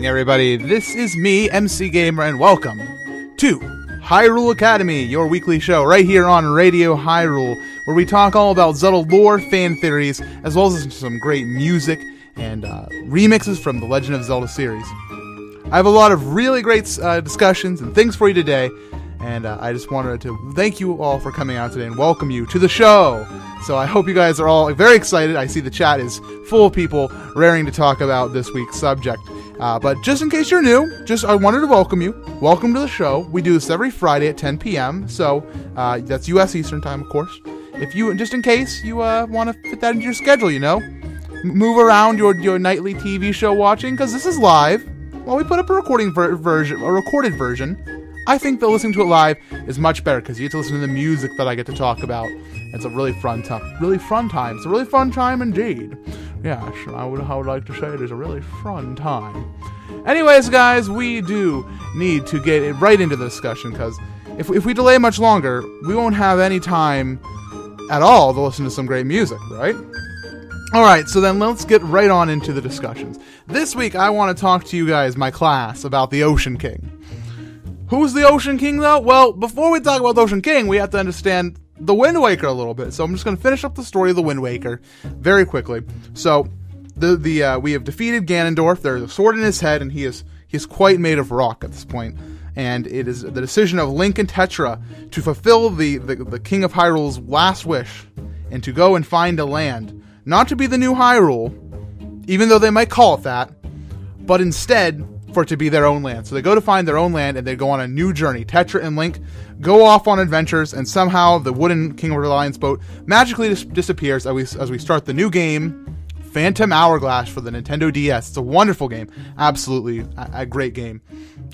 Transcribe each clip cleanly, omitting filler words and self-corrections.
evening, everybody. This is me, MC Gamer, and welcome to Hyrule Academy, your weekly show right here on Radio Hyrule, where we talk all about Zelda lore, fan theories, as well as some great music and remixes from the Legend of Zelda series. I have a lot of really great discussions and things for you today, and I just wanted to thank you all for coming out today and welcome you to the show. So I hope you guys are all very excited. I see the chat is full of people raring to talk about this week's subject. But just in case you're new, I wanted to welcome you. Welcome to the show. We do this every Friday at 10 p.m. So that's U.S. Eastern Time, of course. If you, just in case you want to fit that into your schedule, move around your nightly TV show watching, because this is live. While we put up a recorded version, I think that listening to it live is much better because you get to listen to the music that I get to talk about. It's a really fun time. It's a really fun time indeed. Yeah, I would like to say it is a really fun time. Anyways, guys, we do need to get right into the discussion, because if we delay much longer, we won't have any time at all to listen to some great music, right? Alright, so then let's get right on into the discussions. This week, I want to talk to you guys, my class, about the Ocean King. Who's the Ocean King, though? Well, before we talk about the Ocean King, we have to understand the Wind Waker a little bit. So I'm just going to finish up the story of the Wind Waker very quickly. So we have defeated Ganondorf. There's a sword in his head, and he is quite made of rock at this point. And it is the decision of Link and Tetra to fulfill the King of Hyrule's last wish and to go and find a land. Not to be the new Hyrule, even though they might call it that, but instead for it to be their own land. So they go to find their own land, and they go on a new journey. Tetra and Link go off on adventures, and somehow the wooden King of Reliance boat magically disappears as we start the new game, Phantom Hourglass, for the Nintendo DS. It's a wonderful game. Absolutely a great game.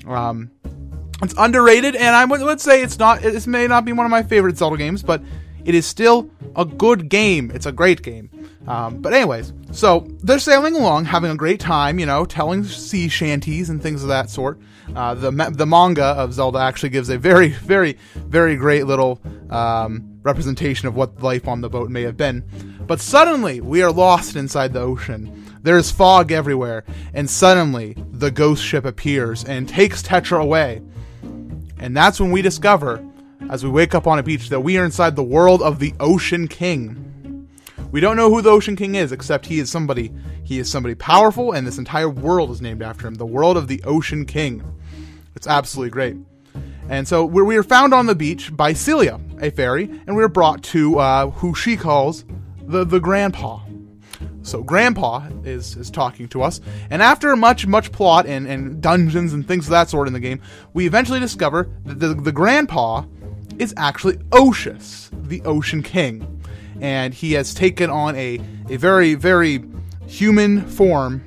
It's underrated, and I would say it may not be one of my favorite Zelda games, but it is still a good game. It's a great game. But anyways, so they're sailing along, having a great time, telling sea shanties and things of that sort. The manga of Zelda actually gives a very, very, very great little representation of what life on the boat may have been. But suddenly, we are lost inside the ocean. There's fog everywhere, and suddenly, the ghost ship appears and takes Tetra away. And that's when we discover, as we wake up on a beach, that we are inside the world of the Ocean King. We don't know who the Ocean King is, except he is somebody powerful, and this entire world is named after him. The world of the Ocean King. It's absolutely great. And so we are found on the beach by Celia, a fairy, and we are brought to who she calls the Grandpa. So Grandpa is talking to us, and after much plot and dungeons and things of that sort in the game, we eventually discover that the Grandpa is actually Oceus, the Ocean King. And he has taken on a very, very human form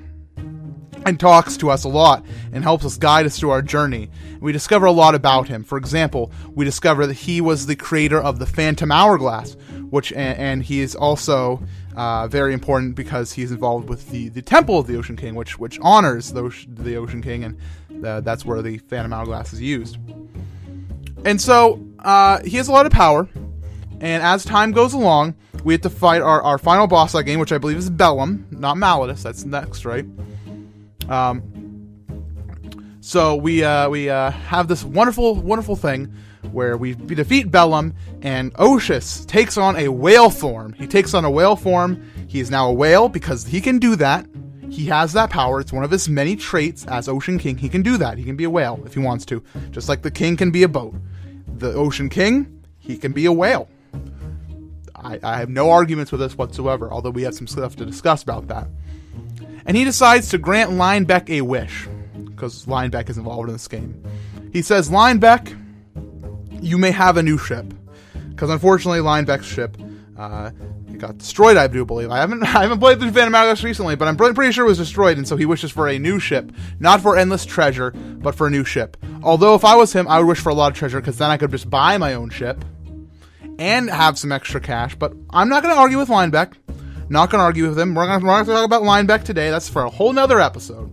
and talks to us a lot and helps us guide us through our journey. We discover a lot about him. For example, we discover that he was the creator of the Phantom Hourglass, and he is also very important because he's involved with the Temple of the Ocean King, which honors the Ocean King, and that's where the Phantom Hourglass is used. And so he has a lot of power. And as time goes along, we have to fight our final boss of that game, which I believe is Bellum, not Malladus. That's next, right? So we have this wonderful thing where we defeat Bellum, and Oceus takes on a whale form. He takes on a whale form. He is now a whale because he can do that. He has that power. It's one of his many traits as Ocean King. He can do that. He can be a whale if he wants to, just like the king can be a boat. The Ocean King, he can be a whale. I have no arguments with this whatsoever, although we have some stuff to discuss about that. And he decides to grant Linebeck a wish, because Linebeck is involved in this game. He says, Linebeck, you may have a new ship. Because unfortunately, Linebeck's ship it got destroyed, I do believe. I haven't played through Phantom Hourglass recently, but I'm pretty sure it was destroyed, and so he wishes for a new ship. Not for endless treasure, but for a new ship. Although, if I was him, I would wish for a lot of treasure, because then I could just buy my own ship and have some extra cash. But I'm not going to argue with Linebeck. Not going to argue with him. We're not going to talk about Linebeck today. That's for a whole nother episode.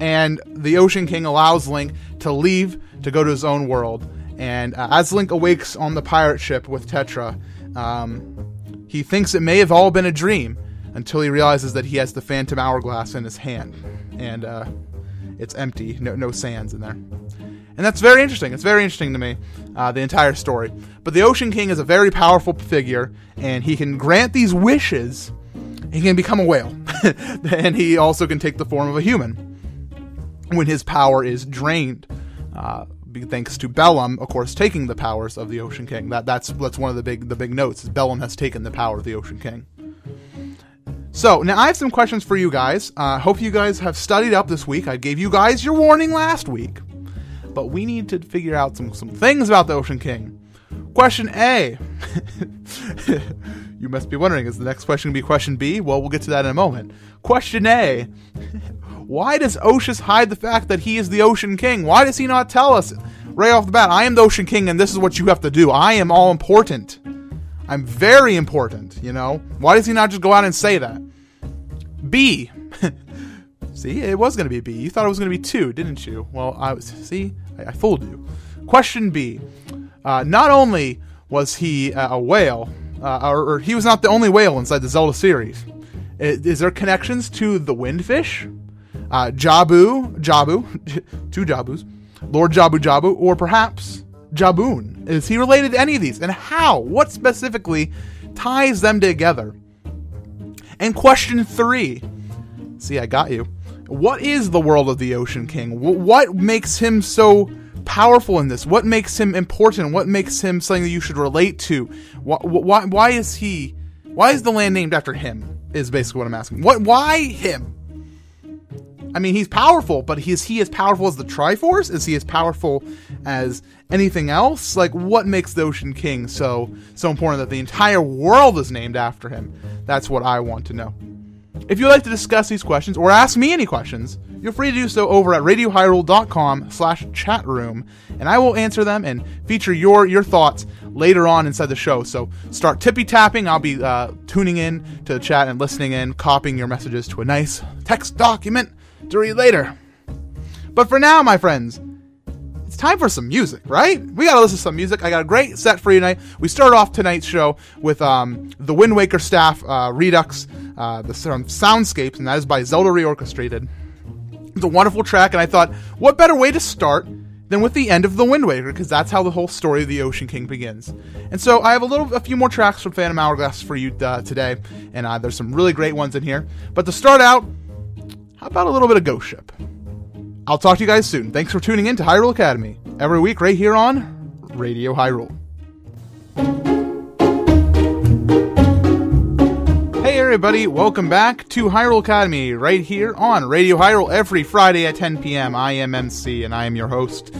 And the Ocean King allows Link to leave to go to his own world. And as Link awakes on the pirate ship with Tetra, he thinks it may have all been a dream until he realizes that he has the Phantom Hourglass in his hand. And it's empty, no sands in there. And that's very interesting. It's very interesting to me, the entire story. But the Ocean King is a very powerful figure, and he can grant these wishes. He can become a whale, and he also can take the form of a human when his power is drained. Thanks to Bellum, of course, taking the powers of the Ocean King. That's one of the big notes. Is Bellum has taken the power of the Ocean King. So now I have some questions for you guys. Hope you guys have studied up this week. I gave you guys your warning last week. But we need to figure out some things about the Ocean King. Question A. You must be wondering, is the next question going to be question B? Well, we'll get to that in a moment. Question A. Why does Oceus hide the fact that he is the Ocean King? Why does he not tell us right off the bat, I am the Ocean King and this is what you have to do. I am all important. I'm very important, you know? Why does he not just go out and say that? B. See, it was going to be B. You thought it was going to be 2, didn't you? Well, I fooled you. Question B. Not only was he a whale, or he was not the only whale inside the Zelda series. Is there connections to the Windfish? Jabu, two Jabus, Lord Jabu, or perhaps Jaboon? Is he related to any of these? And how? What specifically ties them together? And question 3. See, I got you. What is the world of the Ocean King? What makes him so powerful in this? What makes him important? What makes him something that you should relate to? Why is the land named after him? Is basically what I'm asking. Why him? I mean, he's powerful, but is he as powerful as the Triforce? Is he as powerful as anything else? Like, what makes the Ocean King so important that the entire world is named after him? That's what I want to know. If you'd like to discuss these questions or ask me any questions, you're free to do so over at radiohyrule.com/chatroom, and I will answer them and feature your thoughts later on inside the show. So start tippy-tapping. I'll be tuning in to the chat and listening in, copying your messages to a nice text document to read later. But for now, my friends, it's time for some music, right? We gotta listen to some music. I got a great set for you tonight. We start off tonight's show with the Wind Waker staff Redux, the Soundscapes, and that is by Zelda Reorchestrated. It's a wonderful track, and I thought, what better way to start than with the end of the Wind Waker, because that's how the whole story of the Ocean King begins. And so I have a few more tracks from Phantom Hourglass for you today, and there's some really great ones in here. But to start out, how about a little bit of Ghost Ship? I'll talk to you guys soon. Thanks for tuning in to Hyrule Academy, every week right here on Radio Hyrule. Hey everybody, welcome back to Hyrule Academy, right here on Radio Hyrule every Friday at 10 p.m. I am MC, and I am your host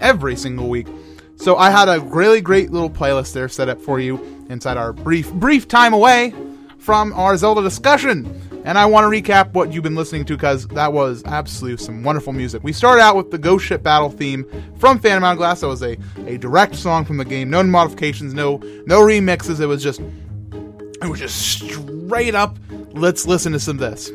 every single week. So I had a really great little playlist there set up for you inside our brief time away from our Zelda discussion. And I want to recap what you've been listening to, because that was absolutely some wonderful music. We started out with the Ghost Ship Battle theme from Phantom Hourglass. That was a direct song from the game. No modifications, no remixes. It was just straight up, let's listen to some of this.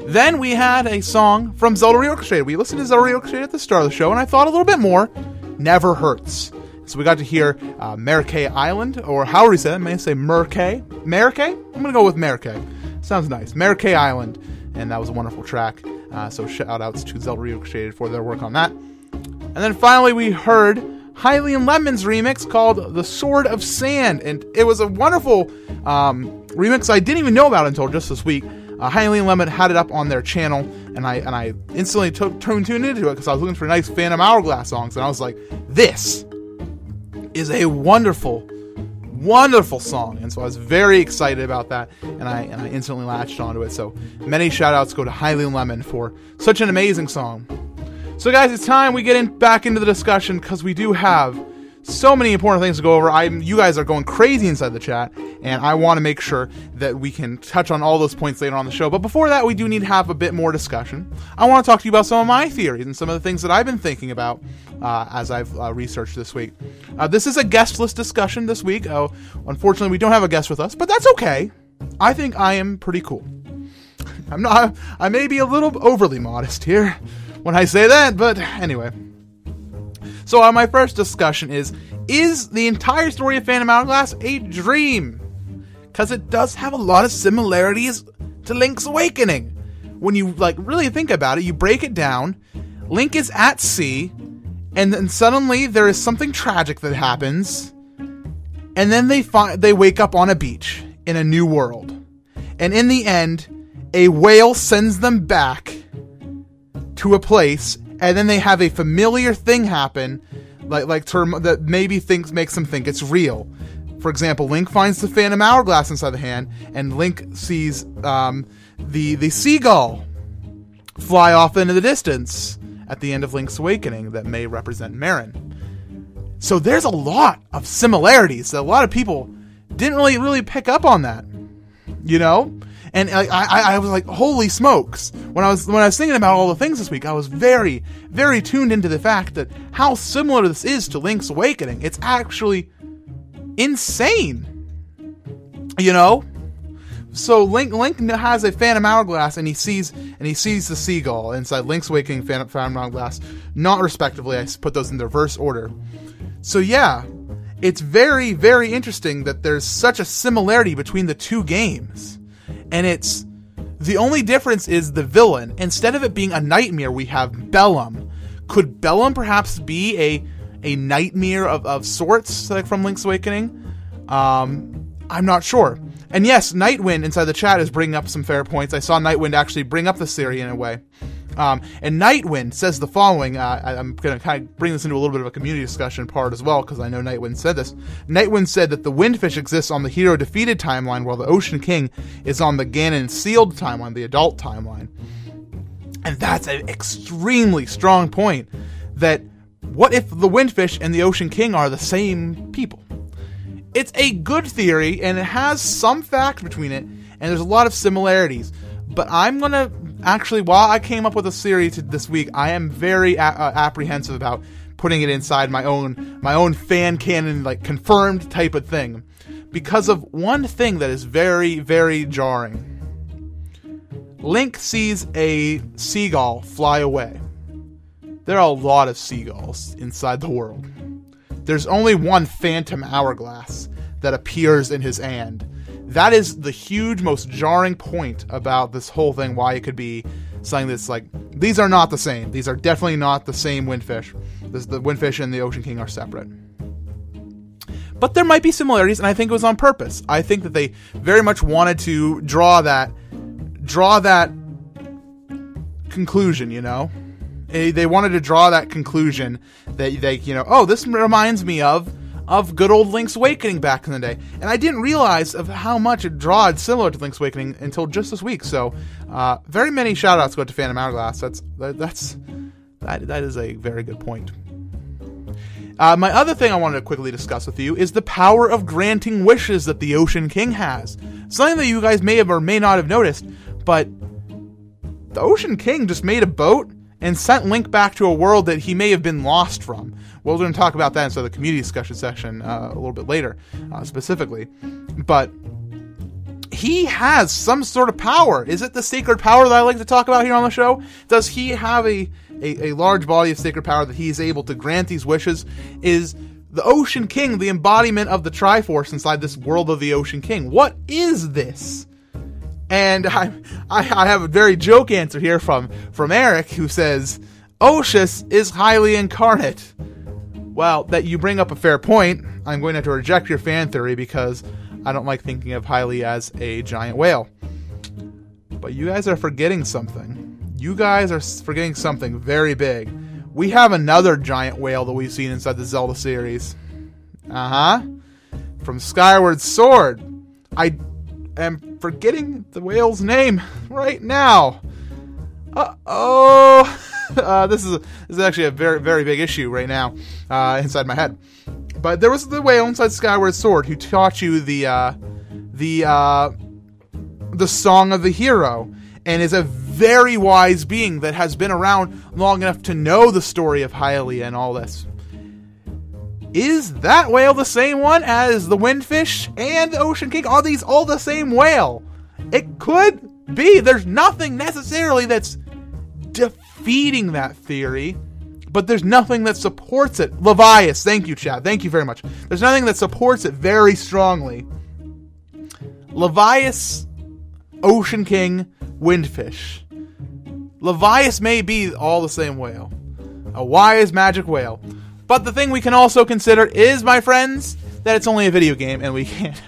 Then we had a song from Zelda Reorchestrated. We listened to Zelda Reorchestrated at the start of the show, and I thought a little bit more. Never Hurts. So we got to hear Maracay Island, or however you say it. I may say Maracay. Maracay? I'm going to go with Maracay. Sounds nice. Maracay Island. And that was a wonderful track. So shout outs to Zelda Reorchestrated for their work on that. And then finally we heard Hylian Lemon's remix called The Sword of Sand. And it was a wonderful remix I didn't even know about until just this week. Hylian Lemon had it up on their channel, and I instantly tuned into it because I was looking for nice Phantom Hourglass songs, and I was like, this is a wonderful song. And so I was very excited about that, and I instantly latched onto it. So many shout outs go to Hylian Lemon for such an amazing song. So guys, it's time we get back into the discussion, because we do have so many important things to go over. You guys are going crazy inside the chat, and I want to make sure that we can touch on all those points later on the show. But before that, we do need to have a bit more discussion. I want to talk to you about some of my theories and some of the things that I've been thinking about as I've researched this week. This is a guest list discussion this week. Unfortunately, we don't have a guest with us, but that's okay. I think I am pretty cool. I may be a little overly modest here when I say that, but anyway. So my first discussion is the entire story of Phantom Hourglass a dream? Because it does have a lot of similarities to Link's Awakening. When you really think about it, you break it down, Link is at sea, and then suddenly there is something tragic that happens, and then they wake up on a beach in a new world. And in the end, a whale sends them back to a place, and then they have a familiar thing happen, that maybe makes them think it's real. For example, Link finds the Phantom Hourglass inside the hand, and Link sees the seagull fly off into the distance at the end of Link's Awakening that may represent Marin. So there's a lot of similarities. A lot of people didn't really pick up on that, you know? And I was like, holy smokes. When I was thinking about all the things this week, I was very, very tuned into the fact that how similar this is to Link's Awakening. It's actually insane, you know? So Link has a Phantom Hourglass, and he sees the seagull inside Link's Awakening, Phantom Hourglass, not respectively. I put those in the reverse order. So yeah, it's very, very interesting that there's such a similarity between the two games. And the only difference is the villain. Instead of it being a nightmare, we have Bellum. Could Bellum perhaps be a nightmare of sorts, like from Link's Awakening? I'm not sure. And yes, Nightwind inside the chat is bringing up some fair points. I saw Nightwind actually bring up the theory in a way. And Nightwind says the following. I'm going to kind of bring this into a little bit of a community discussion part as well, because I know Nightwind said this. Nightwind said that the Windfish exists on the Hero Defeated timeline, while the Ocean King is on the Ganon Sealed timeline, the adult timeline. And that's an extremely strong point. That what if the Windfish and the Ocean King are the same people? It's a good theory, and it has some fact between it, and there's a lot of similarities. But I'm going to actually, while I came up with a theory this week, I am very apprehensive about putting it inside my own fan canon, like confirmed type of thing, because of one thing that is very, very jarring. Link sees a seagull fly away. There are a lot of seagulls inside the world. There's only one Phantom Hourglass that appears in his hand. That is the huge, most jarring point about this whole thing, why it could be something that's like, these are not the same. These are definitely not the same Windfish. The Windfish and the Ocean King are separate. But there might be similarities, and I think it was on purpose. I think that they very much wanted to draw that conclusion, you know? They wanted to draw that conclusion that they, you know, oh, this reminds me of good old Link's Awakening back in the day. And I didn't realize of how much it drawed similar to Link's Awakening until just this week. So, very many shout-outs go to Phantom Hourglass. That is a very good point. My other thing I wanted to quickly discuss with you is the power of granting wishes that the Ocean King has. Something that you guys may have or may not have noticed, but the Ocean King just made a boat and sent Link back to a world that he may have been lost from. We're going to talk about that inside the community discussion section a little bit later, specifically. But he has some sort of power. Is it the sacred power that I like to talk about here on the show? Does he have a large body of sacred power that he is able to grant these wishes? Is the Ocean King the embodiment of the Triforce inside this world of the Ocean King? What is this? And I have a very joke answer here from Eric, who says, Oshus is highly incarnate. Well, that you bring up a fair point. I'm going to have to reject your fan theory because I don't like thinking of Hylia as a giant whale. But you guys are forgetting something. You guys are forgetting something very big. We have another giant whale that we've seen inside the Zelda series. From Skyward Sword. I am forgetting the whale's name right now. This is actually a very, very big issue right now inside my head. But there was the whale inside Skyward Sword who taught you the song of the hero, and is a very wise being that has been around long enough to know the story of Hylia and all this. Is that whale the same one as the Windfish and the Ocean King? Are these all the same whale? It could be. There's nothing necessarily that's defeating that theory, but there's nothing that supports it. Levias, thank you, Chad. Thank you very much. There's nothing that supports it very strongly. Levias, Ocean King, Windfish. Levias may be all the same whale. a wise magic whale. But the thing we can also consider is, my friends, that it's only a video game, and we can't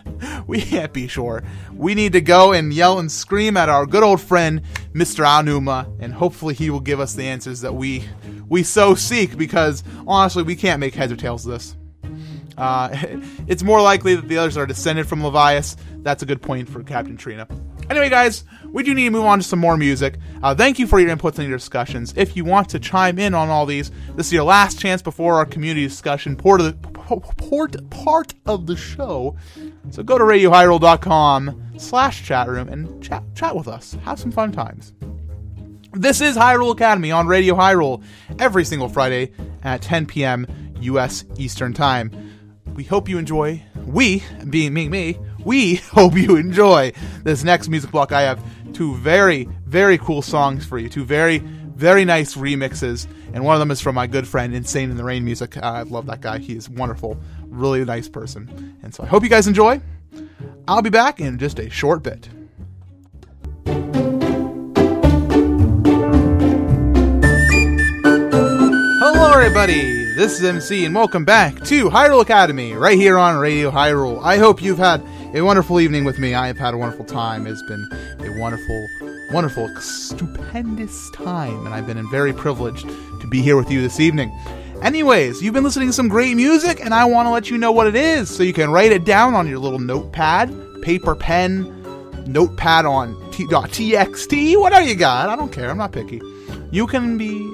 be sure. We need to go and yell and scream at our good old friend, Mr. Aonuma, and hopefully he will give us the answers that we so seek, because honestly, we can't make heads or tails of this. It's more likely that the others are descended from Levias. That's a good point for Captain Trina. Anyway, guys, we do need to move on to some more music. Thank you for your inputs and your discussions. If you want to chime in on all these, this is your last chance before our community discussion part of the show. So go to radiohyrule.com/chatroom and chat with us. Have some fun times. This is Hyrule Academy on Radio Hyrule every single Friday at 10 p.m. U.S. Eastern Time. We hope you enjoy. We, being me, we hope you enjoy this next music block. I have two very, very cool songs for you. Two very, very nice remixes. And one of them is from my good friend, Insane in the Rain Music. I love that guy. He is wonderful. Really nice person. And so I hope you guys enjoy. I'll be back in just a short bit. Hello, everybody. This is MC, and welcome back to Hyrule Academy, right here on Radio Hyrule. I hope you've had a wonderful evening with me. I have had a wonderful time. It's been a wonderful, stupendous time, and I've been very privileged to be here with you this evening. Anyways, you've been listening to some great music, and I want to let you know what it is, so you can write it down on your little notepad, paper, pen, notepad on .txt, whatever you got. I don't care. I'm not picky. You can be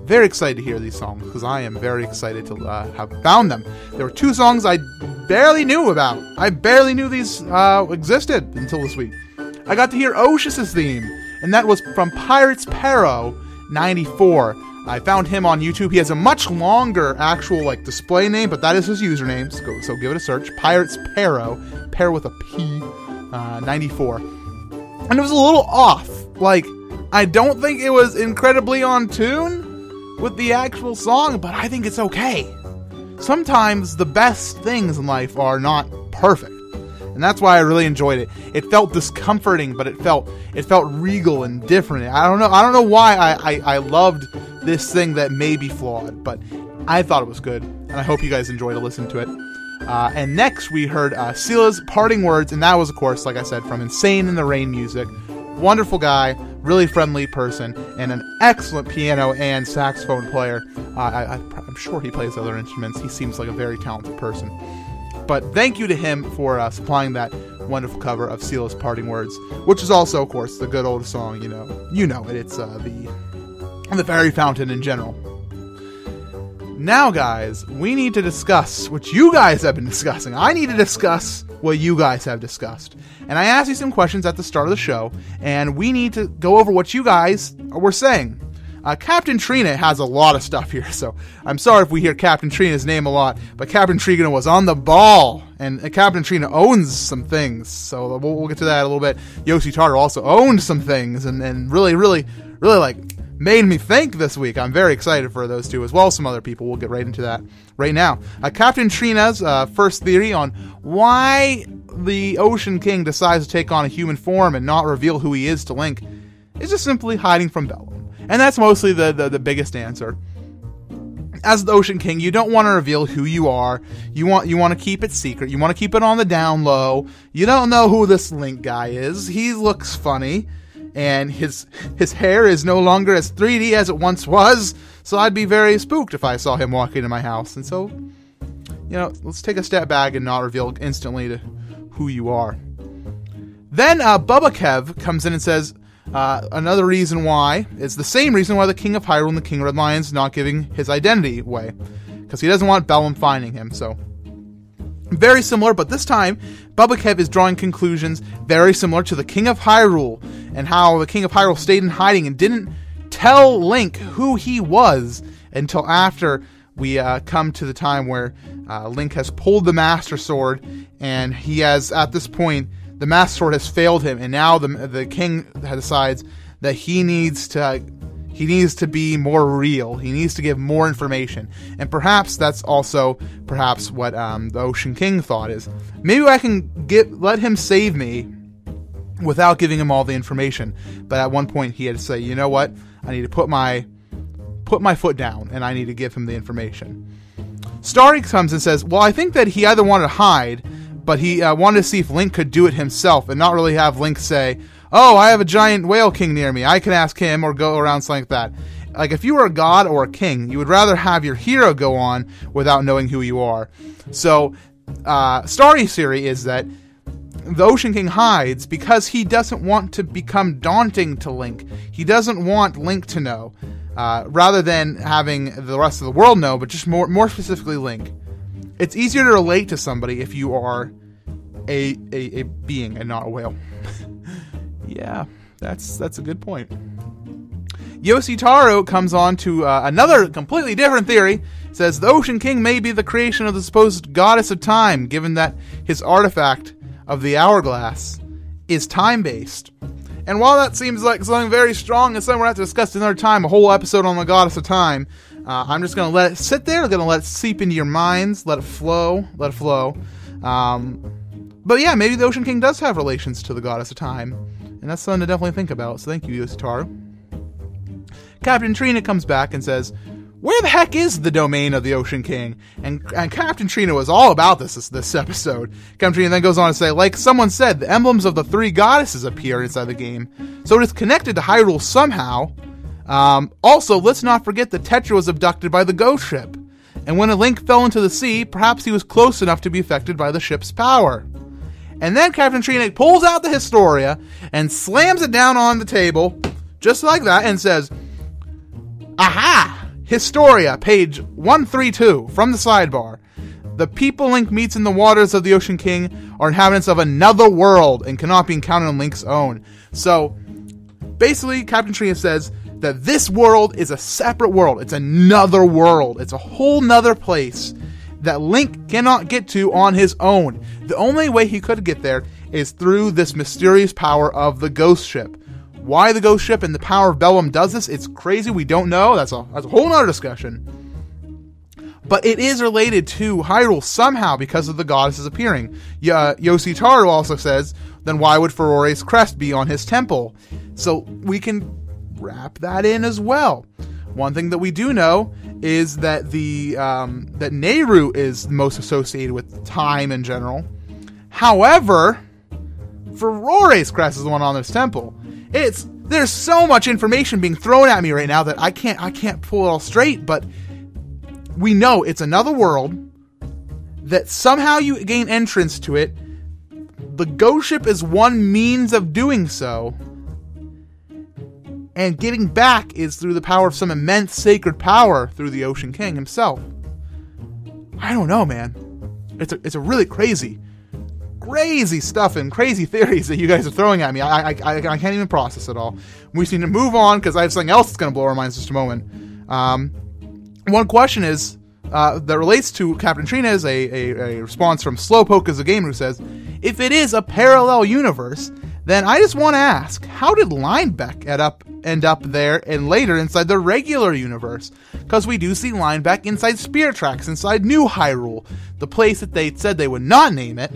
very excited to hear these songs, because I am very excited to have found them. There were two songs I barely knew about. I barely knew these existed until this week. I got to hear Oshus' theme, and that was from Pirates Pero 94. I found him on YouTube. He has a much longer actual display name, but that is his username, so give it a search. Pirates Pero with a P, 94. And it was a little off. I don't think it was incredibly on tune with the actual song, but I think it's okay. Sometimes the best things in life are not perfect, and that's why I really enjoyed it. It felt discomforting, but it felt regal and different. I don't know why I loved this thing that may be flawed, but I thought it was good, and I hope you guys enjoyed to listen to it. And next we heard Sila's Parting Words, and that was, of course, like I said, from Insane in the Rain Music. Wonderful guy, really friendly person, and an excellent piano and saxophone player. I'm sure he plays other instruments. He seems like a very talented person. But thank you to him for supplying that wonderful cover of Sila's Parting Words, which is also, of course, the good old song. You know it. It's the Fairy Fountain in general. Now, guys, we need to discuss what you guys have been discussing. I need to discuss what you guys have discussed. And I asked you some questions at the start of the show, and we need to go over what you guys were saying. Captain Trina has a lot of stuff here, so I'm sorry if we hear Captain Trina's name a lot, but Captain Trina was on the ball, and Captain Trina owns some things, so we'll get to that a little bit. Yoshi Taro also owned some things, and really made me think this week. I'm very excited for those two, as well as some other people. We'll get right into that right now. Captain Trina's first theory on why the Ocean King decides to take on a human form and not reveal who he is to Link is just simply hiding from Bellum. And that's mostly the biggest answer. As the Ocean King, you don't want to reveal who you are. You want to keep it secret. You want to keep it on the down low. You don't know who this Link guy is. He looks funny. And his hair is no longer as 3D as it once was, so I'd be very spooked if I saw him walk into my house. And so, let's take a step back and not reveal instantly to who you are. Then Bubba Kev comes in and says another reason why is the same reason why the King of Hyrule and the King of Red Lion's not giving his identity away, because he doesn't want Bellum finding him. So very similar, but this time Bubba Kev is drawing conclusions very similar to the King of Hyrule, and how the King of Hyrule stayed in hiding and didn't tell Link who he was until after we come to the time where Link has pulled the Master Sword, and he has, at this point, the Master Sword has failed him, and now the King decides that he needs to be more real. He needs to give more information. And perhaps that's also what the Ocean King thought is, maybe I can let him save me without giving him all the information. But at one point he had to say, you know what? I need to put put my foot down, and I need to give him the information. Starry comes and says, well, I think that he either wanted to hide, but he wanted to see if Link could do it himself and not really have Link say, oh, I have a giant whale king near me, I can ask him, or go around something like that. Like, if you were a god or a king, you would rather have your hero go on without knowing who you are. So, Starry's theory is that the Ocean King hides because he doesn't want to become daunting to Link. He doesn't want Link to know, rather than having the rest of the world know, but just more specifically Link. It's easier to relate to somebody if you are a being and not a whale. Yeah, that's a good point. Yoshitaro comes on to another completely different theory. Says the Ocean King may be the creation of the supposed goddess of time, given that his artifact of the hourglass is time-based. And while that seems like something very strong and something we'll have to discuss another time, a whole episode on the goddess of time, I'm just going to let it sit there, going to let it seep into your minds, let it flow. But yeah, maybe the Ocean King does have relations to the goddess of time, and that's something to definitely think about, so thank you, Yoshitaro. Captain Trina comes back and says, where the heck is the domain of the Ocean King? And Captain Trina was all about this episode. Captain Trina then goes on to say, like someone said, the emblems of the three goddesses appear inside the game, so it is connected to Hyrule somehow. Also, let's not forget that Tetra was abducted by the ghost ship, and when a Link fell into the sea, perhaps he was close enough to be affected by the ship's power. And then Captain Trina pulls out the Historia and slams it down on the table, just like that, and says, aha! Historia, page 132, from the sidebar. The people Link meets in the waters of the Ocean King are inhabitants of another world and cannot be encountered on Link's own. So, basically, Captain Trina says that this world is a separate world. It's another world. It's a whole nother place that Link cannot get to on his own. The only way he could get there is through this mysterious power of the ghost ship. Why the ghost ship and the power of Bellum does this, it's crazy, we don't know. That's a whole nother discussion. But it is related to Hyrule somehow because of the goddesses appearing. Yoshitaro also says, then why would Furore's crest be on his temple? So we can wrap that in as well. One thing that we do know is that that Nehru is most associated with time in general. However, Furore's crest is the one on his temple. There's so much information being thrown at me right now that I can't pull it all straight, but we know it's another world, that somehow you gain entrance to it. The ghost ship is one means of doing so, and getting back is through the power of some immense sacred power through the Ocean King himself. I don't know, man. It's a really crazy stuff and crazy theories that you guys are throwing at me. I can't even process it all. We just need to move on because I have something else that's going to blow our minds in just a moment. One question is that relates to Captain Trina is a response from Slowpoke as a gamer who says, if it is a parallel universe, then I just want to ask, how did Linebeck end up there and later inside the regular universe? Because we do see Linebeck inside Spirit Tracks, inside New Hyrule, the place that they said they would not name it,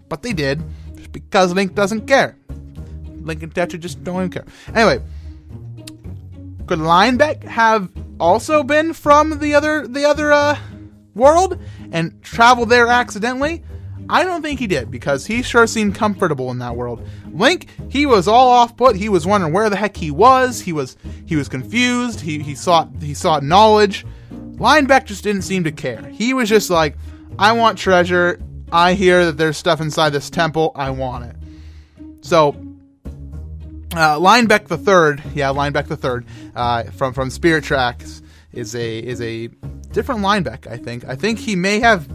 but they did, just because Link doesn't care. Link and Tetra just don't even care. Anyway, could Linebeck have also been from the other world and traveled there accidentally? I don't think he did, because he sure seemed comfortable in that world. Link, he was all off put. He was wondering where the heck he was. He was confused. He sought knowledge. Linebeck just didn't seem to care. He was just like, I want treasure. I hear that there's stuff inside this temple. I want it. So, Linebeck III, from Spirit Tracks is a different Linebeck. I think he may have.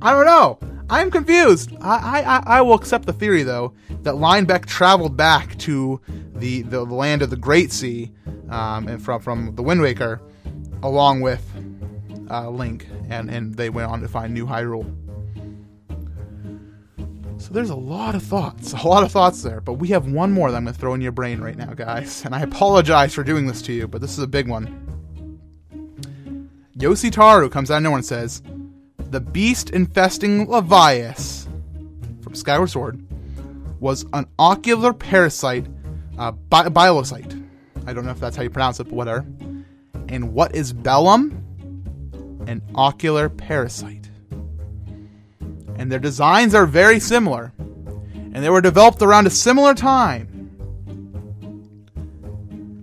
I don't know. I'm confused. I will accept the theory though that Linebeck traveled back to the land of the Great Sea, and from the Wind Waker, along with Link, and they went on to find New Hyrule. So there's a lot of thoughts there, but we have one more that I'm going to throw in your brain right now, guys, and I apologize for doing this to you, but this is a big one. Yoshitaro comes out of nowhere and says, the beast-infesting Levias from Skyward Sword was an ocular parasite, bilocyte. I don't know if that's how you pronounce it, but whatever. And what is Bellum? An ocular parasite. And their designs are very similar. And they were developed around a similar time.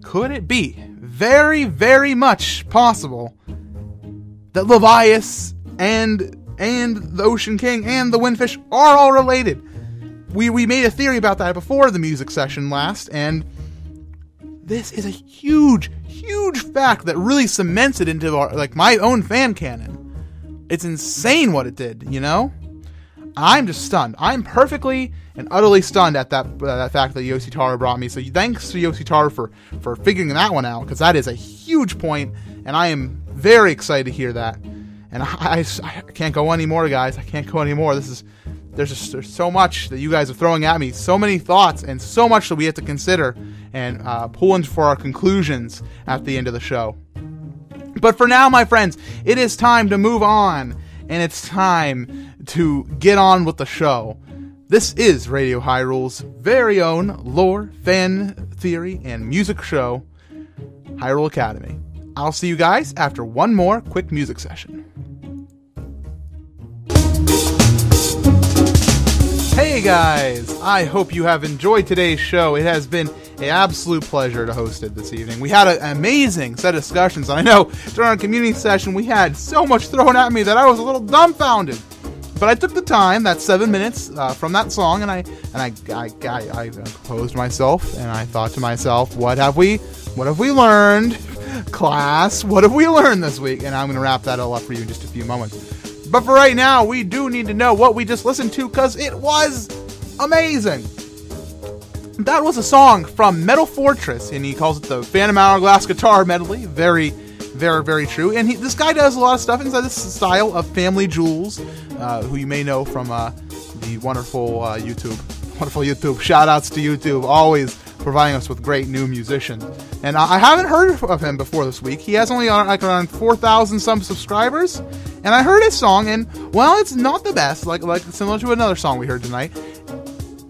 Could it be very, very much possible that Levias and the Ocean King and the Windfish are all related? We made a theory about that before the music session last, and this is a huge, huge fact that really cements it into my own fan canon. It's insane what it did, you know? I'm just stunned. I'm perfectly and utterly stunned at that fact that Yoshitaro brought me. So thanks to Yoshitaro for figuring that one out, because that is a huge point, and I am very excited to hear that. And I can't go anymore, guys. I can't go anymore. There's so much that you guys are throwing at me, so many thoughts, and so much that we have to consider and pull in for our conclusions at the end of the show. But for now, my friends, it is time to move on, and it's time to get on with the show. This is Radio Hyrule's very own lore, fan theory, and music show, Hyrule Academy. I'll see you guys after one more quick music session. Hey guys, I hope you have enjoyed today's show. It has been an absolute pleasure to host it this evening. We had an amazing set of discussions, and I know during our community session we had so much thrown at me that I was a little dumbfounded. But I took the time, that 7 minutes from that song, and I composed myself, and I thought to myself, what have we learned, class? What have we learned this week? And I'm going to wrap that all up for you in just a few moments. But for right now, we do need to know what we just listened to, because it was amazing. That was a song from Metal Fortress, and he calls it the Phantom Hourglass Guitar Medley. Very, very, very true. And this guy does a lot of stuff inside this style of Family Jewels, who you may know from the wonderful YouTube. Wonderful YouTube. Shout-outs to YouTube, always providing us with great new musicians. And I haven't heard of him before this week. He has only around 4,000 some subscribers. And I heard his song, and while it's not the best, like similar to another song we heard tonight,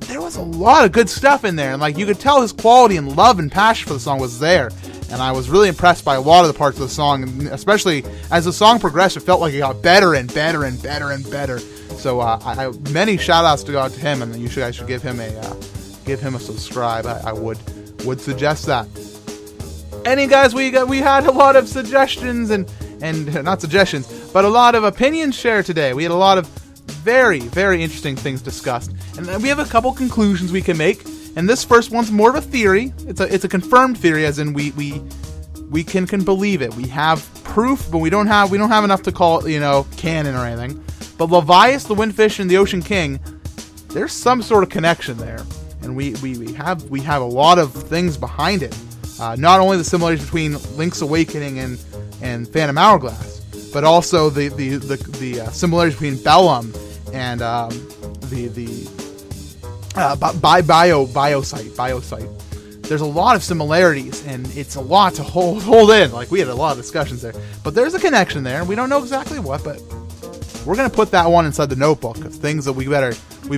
there was a lot of good stuff in there. And you could tell his quality and love and passion for the song was there. And I was really impressed by a lot of the parts of the song, and especially as the song progressed, it felt like it got better and better and better and better. So many shout-outs to go out to him, and you guys should give him a subscribe. I would suggest that. And guys, we had a lot of suggestions and not suggestions, but a lot of opinions shared today. We had a lot of very, very interesting things discussed, and we have a couple conclusions we can make. And this first one's more of a theory. It's a confirmed theory, as in we can believe it. We have proof, but we don't have enough to call it, canon or anything. But Levias, the Windfish, and the Ocean King, there's some sort of connection there, and we have a lot of things behind it. Not only the similarities between Link's Awakening and Phantom Hourglass, but also the similarities between Bellum and Biosite. There's a lot of similarities, and it's a lot to hold in. We had a lot of discussions there, but there's a connection there. We don't know exactly what, but we're gonna put that one inside the notebook of things that we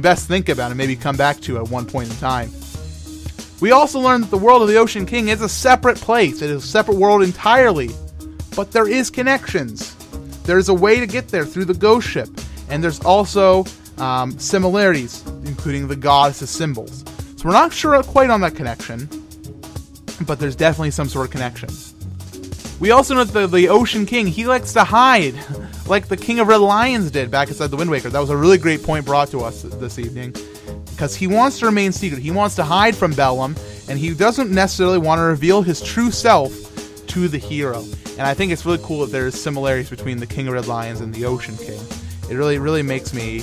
best think about and maybe come back to at one point in time. We also learned that the world of the Ocean King is a separate place. It is a separate world entirely, but there is connections. There's a way to get there through the ghost ship, and there's also similarities, including the goddess's symbols. So we're not sure quite on that connection, but there's definitely some sort of connection. We also know that the Ocean King, he likes to hide, like the King of Red Lions did back inside the Wind Waker. That was a really great point brought to us this evening, because he wants to remain secret. He wants to hide from Bellum, and he doesn't necessarily want to reveal his true self to the hero. And I think it's really cool that there's similarities between the King of Red Lions and the Ocean King. It really makes me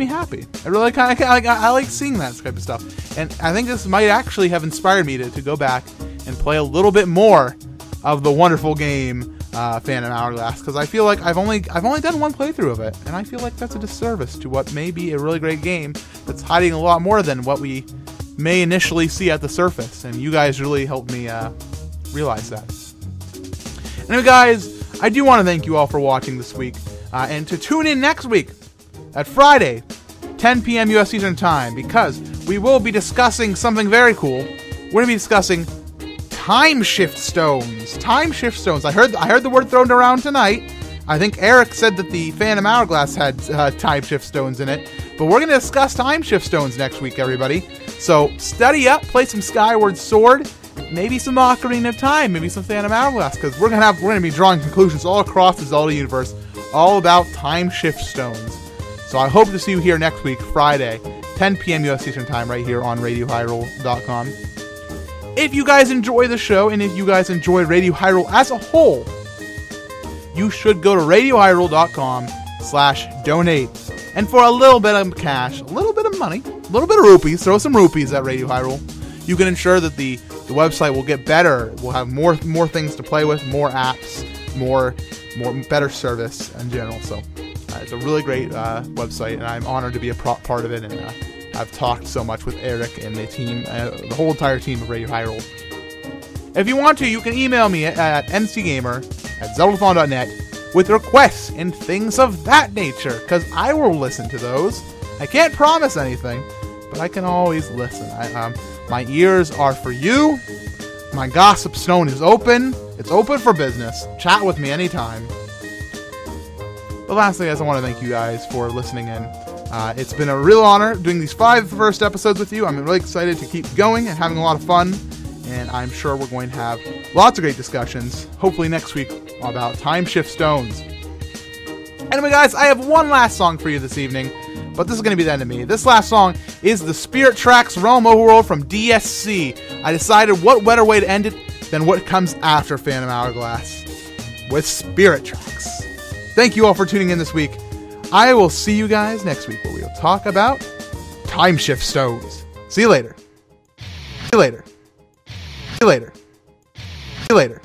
happy. I really I like seeing that type of stuff, and I think this might actually have inspired me to go back and play a little bit more of the wonderful game Phantom Hourglass, because I feel like I've only done one playthrough of it, and I feel like that's a disservice to what may be a really great game that's hiding a lot more than what we may initially see at the surface. And you guys really helped me realize that. Anyway, guys, I do want to thank you all for watching this week, and to tune in next week at Friday, 10 p.m. U.S. Eastern Time, because we will be discussing something very cool. We're going to be discussing time shift stones. Time shift stones. I heard the word thrown around tonight. I think Eric said that the Phantom Hourglass had time shift stones in it. But we're going to discuss time shift stones next week, everybody. So study up, play some Skyward Sword, maybe some Ocarina of Time, maybe some Phantom Hourglass, because we're gonna be drawing conclusions all across the Zelda universe, all about time shift stones. So I hope to see you here next week, Friday, 10 p.m. U.S. Eastern Time, right here on RadioHyrule.com. If you guys enjoy the show, and if you guys enjoy Radio Hyrule as a whole, you should go to RadioHyrule.com/donate. And for a little bit of cash, a little bit of money, a little bit of rupees, throw some rupees at Radio Hyrule, you can ensure that the website will get better. We'll have more things to play with, more apps, more better service in general. So it's a really great website, and I'm honored to be a part of it. And I've talked so much with Eric and the team, the whole entire team of Radio Hyrule. If you want to, you can email me at mcgamer@zeldathon.net with requests and things of that nature, because I will listen to those. I can't promise anything, but I can always listen. My ears are for you. My gossip stone is open. It's open for business. Chat with me anytime. But lastly, guys, I want to thank you guys for listening in. It's been a real honor doing these 5 first episodes with you. I'm really excited to keep going and having a lot of fun. And I'm sure we're going to have lots of great discussions, hopefully next week, about time shift stones. Anyway, guys, I have one last song for you this evening, but this is going to be the end of me. This last song is the Spirit Tracks Realm Overworld from DSC. I decided what better way to end it than what comes after Phantom Hourglass, with Spirit Tracks. Thank you all for tuning in this week. I will see you guys next week, where we will talk about time shift stones. See you later. See you later. See you later. See you later.